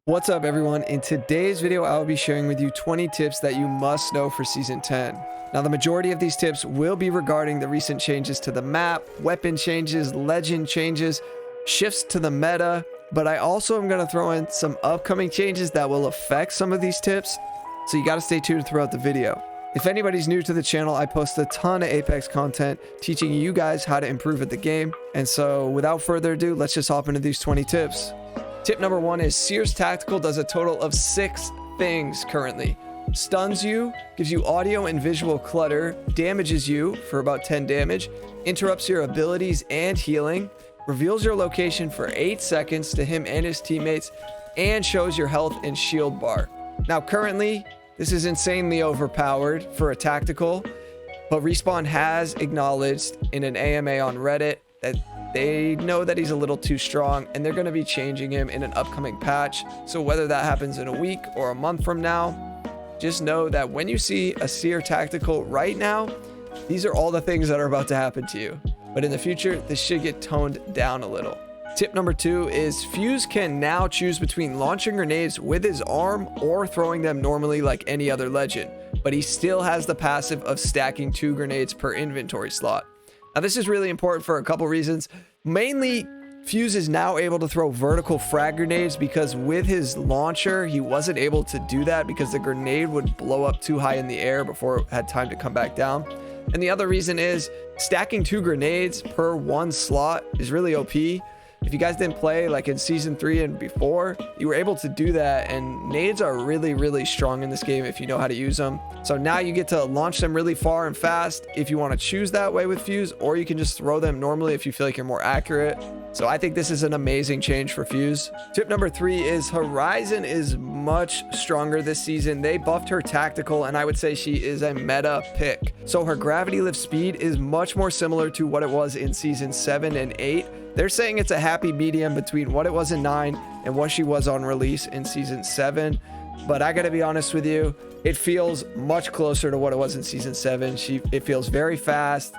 What's up everyone? In today's video, I'll be sharing with you 20 tips that you must know for Season 10. Now, the majority of these tips will be regarding the recent changes to the map, weapon changes, legend changes, shifts to the meta, but I also am going to throw in some upcoming changes that will affect some of these tips, so you got to stay tuned throughout the video. If anybody's new to the channel, I post a ton of Apex content teaching you guys how to improve at the game, and so without further ado, let's just hop into these 20 tips. Tip number 1 is Seer Tactical does a total of 6 things currently. Stuns you, gives you audio and visual clutter, damages you for about 10 damage, interrupts your abilities and healing, reveals your location for 8 seconds to him and his teammates, and shows your health and shield bar. Now currently, this is insanely overpowered for a tactical, but Respawn has acknowledged in an AMA on Reddit that they know that he's a little too strong and they're going to be changing him in an upcoming patch. So whether that happens in a week or a month from now, just know that when you see a Seer Tactical right now, these are all the things that are about to happen to you. But in the future, this should get toned down a little. Tip number 2 is Fuse can now choose between launching grenades with his arm or throwing them normally like any other legend, but he still has the passive of stacking 2 grenades per inventory slot. Now, this is really important for a couple reasons. Mainly, Fuse is now able to throw vertical frag grenades because with his launcher, he wasn't able to do that because the grenade would blow up too high in the air before it had time to come back down. And the other reason is stacking 2 grenades per 1 slot is really OP. If you guys didn't play like in Season 3 and before, you were able to do that, and nades are really strong in this game if you know how to use them. So now you get to launch them really far and fast if you want to choose that way with Fuse, or you can just throw them normally if you feel like you're more accurate. So I think this is an amazing change for Fuse. Tip number 3 is Horizon is much stronger this season. They buffed her tactical, and I would say she is a meta pick. So her gravity lift speed is much more similar to what it was in Season 7 and 8. They're saying it's a happy medium between what it was in 9 and what she was on release in Season 7. But I gotta be honest with you, it feels much closer to what it was in Season 7. It feels very fast,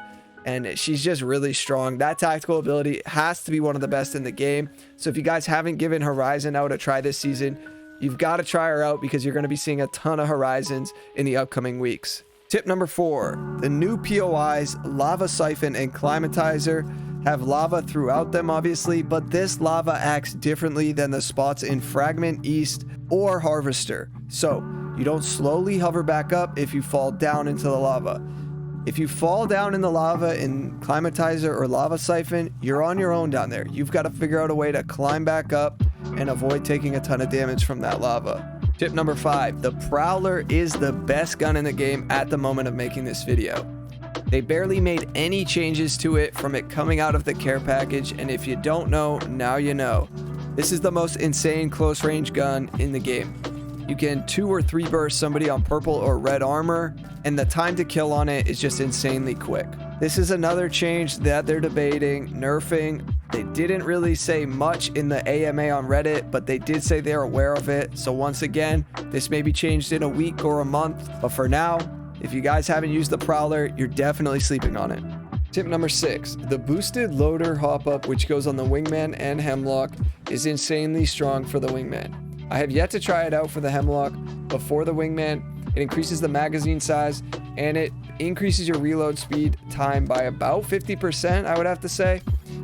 and she's just really strong. That tactical ability has to be one of the best in the game. So if you guys haven't given Horizon out a try this season, you've got to try her out because you're going to be seeing a ton of Horizons in the upcoming weeks. Tip number 4, the new POIs, Lava Siphon and Climatizer, have lava throughout them obviously, but this lava acts differently than the spots in Fragment, East, or Harvester. So you don't slowly hover back up if you fall down into the lava. If you fall down in the lava in Climatizer or Lava Siphon, you're on your own down there. You've got to figure out a way to climb back up and avoid taking a ton of damage from that lava. Tip number 5, the Prowler is the best gun in the game at the moment of making this video. They barely made any changes to it from it coming out of the care package, and if you don't know, now you know. This is the most insane close range gun in the game. You can 2 or 3 burst somebody on purple or red armor, and the time to kill on it is just insanely quick. This is another change that they're debating nerfing. They didn't really say much in the AMA on Reddit, but they did say they're aware of it. So once again, this may be changed in a week or a month, but for now, if you guys haven't used the Prowler, you're definitely sleeping on it. Tip number 6, the boosted loader hop-up, which goes on the Wingman and Hemlock, is insanely strong for the Wingman. I have yet to try it out for the Hemlock, but for the Wingman, it increases the magazine size and it increases your reload speed time by about 50%, I would have to say.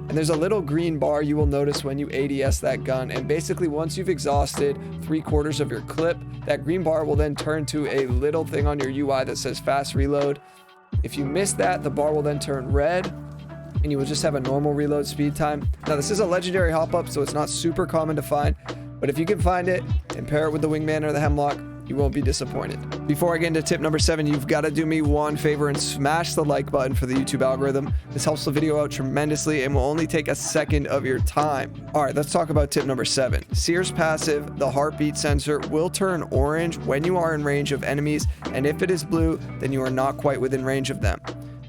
And there's a little green bar you will notice when you ADS that gun, and basically once you've exhausted 3/4 of your clip, that green bar will then turn to a little thing on your UI that says fast reload. If you miss that, the bar will then turn red and you will just have a normal reload speed time. Now this is a legendary hop-up, so it's not super common to find, but if you can find it and pair it with the Wingman or the Hemlock, you won't be disappointed. Before I get into tip number 7, you've got to do me one favor and smash the like button for the YouTube algorithm. This helps the video out tremendously and will only take a second of your time. All right, let's talk about tip number 7. Seer's passive, the heartbeat sensor, will turn orange when you are in range of enemies, and if it is blue, then you are not quite within range of them.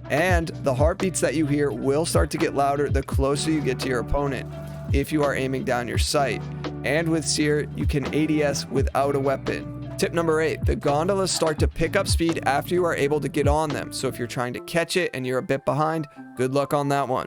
And the heartbeats that you hear will start to get louder the closer you get to your opponent if you are aiming down your sight. And with Seer, you can ADS without a weapon. Tip number 8, the gondolas start to pick up speed after you are able to get on them. So if you're trying to catch it and you're a bit behind, good luck on that one.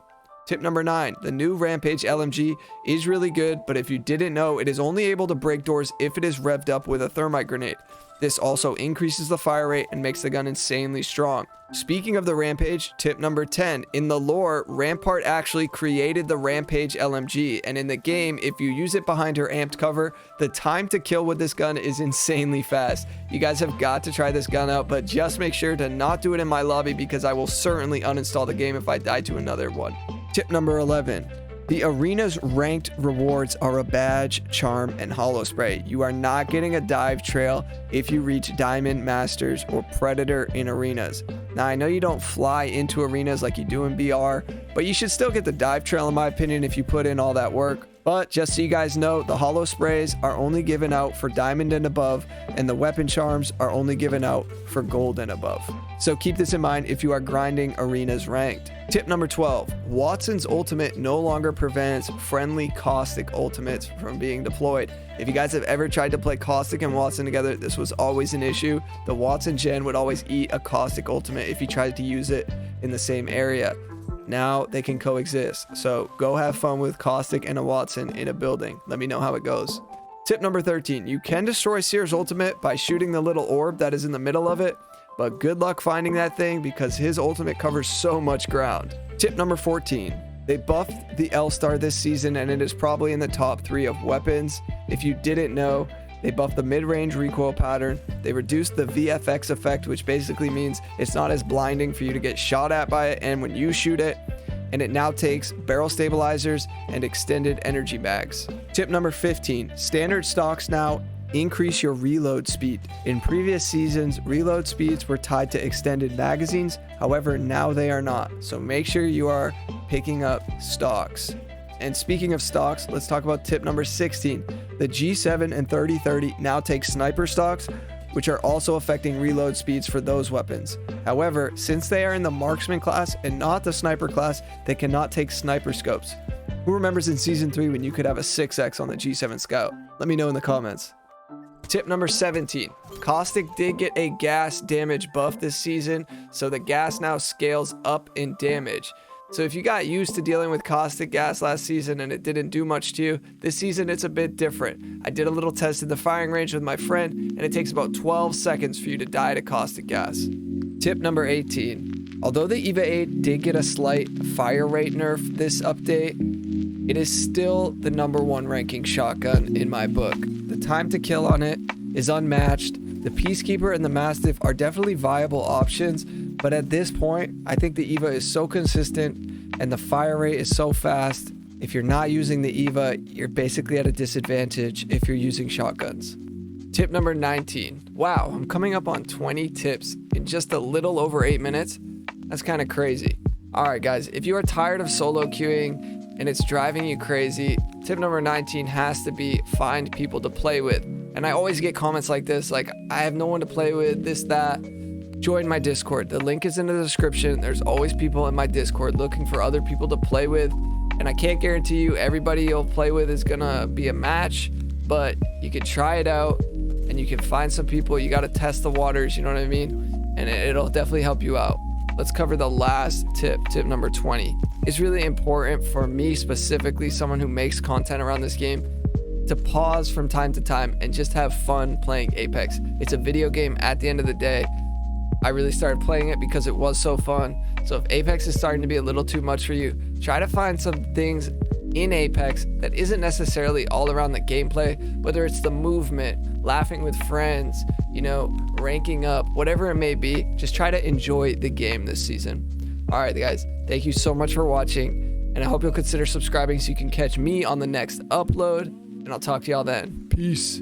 Tip number 9, the new Rampage LMG is really good, but if you didn't know, it is only able to break doors if it is revved up with a thermite grenade. This also increases the fire rate and makes the gun insanely strong. Speaking of the Rampage, tip number 10, in the lore, Rampart actually created the Rampage LMG, and in the game, if you use it behind her amped cover, the time to kill with this gun is insanely fast. You guys have got to try this gun out, but just make sure to not do it in my lobby because I will certainly uninstall the game if I die to another one. Tip number 11. The arena's ranked rewards are a badge, charm, and holo spray. You are not getting a dive trail if you reach Diamond, Masters, or Predator in arenas. Now, I know you don't fly into arenas like you do in BR, but you should still get the dive trail in my opinion if you put in all that work. But just so you guys know, the holo sprays are only given out for Diamond and above, and the weapon charms are only given out for Gold and above. So keep this in mind if you are grinding arenas ranked. Tip number 12, Watson's ultimate no longer prevents friendly caustic ultimates from being deployed. If you guys have ever tried to play caustic and Watson together, this was always an issue. The Watson gen would always eat a caustic ultimate if you tried to use it in the same area. Now they can coexist. So go have fun with caustic and a Watson in a building. Let me know how it goes. Tip number 13, you can destroy Seer's ultimate by shooting the little orb that is in the middle of it, but good luck finding that thing because his ultimate covers so much ground. Tip number 14, they buffed the L-Star this season and it is probably in the top 3 of weapons. If you didn't know, they buffed the mid-range recoil pattern. They reduced the VFX effect, which basically means it's not as blinding for you to get shot at by it and when you shoot it. And it now takes barrel stabilizers and extended energy bags. Tip number 15, standard stocks now increase your reload speed. In previous seasons, reload speeds were tied to extended magazines. However, now they are not. So make sure you are picking up stocks. And speaking of stocks, let's talk about tip number 16. The G7 and 3030 now take sniper stocks, which are also affecting reload speeds for those weapons. However, since they are in the marksman class and not the sniper class, they cannot take sniper scopes. Who remembers in season 3 when you could have a 6x on the G7 Scout? Let me know in the comments. Tip number 17, Caustic did get a gas damage buff this season, so the gas now scales up in damage. So if you got used to dealing with caustic gas last season and it didn't do much to you, this season it's a bit different. I did a little test in the firing range with my friend and it takes about 12 seconds for you to die to caustic gas. Tip number 18. Although the EVA 8 did get a slight fire rate nerf this update, it is still the #1 ranking shotgun in my book. The time to kill on it is unmatched. The Peacekeeper and the Mastiff are definitely viable options, but at this point, I think the EVA is so consistent and the fire rate is so fast. If you're not using the EVA, you're basically at a disadvantage if you're using shotguns. Tip number 19. Wow, I'm coming up on 20 tips in just a little over 8 minutes. That's kind of crazy. All right, guys, if you are tired of solo queuing and it's driving you crazy, tip number 19 has to be find people to play with. And I always get comments like this, like, I have no one to play with, this, that. Join my Discord. The link is in the description. There's always people in my Discord looking for other people to play with. And I can't guarantee you everybody you'll play with is gonna be a match, but you can try it out and you can find some people. You got to test the waters, you know what I mean? And it'll definitely help you out. Let's cover the last tip, tip number 20. It's really important for me specifically, someone who makes content around this game, to pause from time to time and just have fun playing Apex. It's a video game at the end of the day. I really started playing it because it was so fun. So if Apex is starting to be a little too much for you, try to find some things in Apex that isn't necessarily all around the gameplay, whether it's the movement, laughing with friends, you know, ranking up, whatever it may be. Just try to enjoy the game this season. All right, guys, thank you so much for watching, and I hope you'll consider subscribing so you can catch me on the next upload, and I'll talk to y'all then. Peace.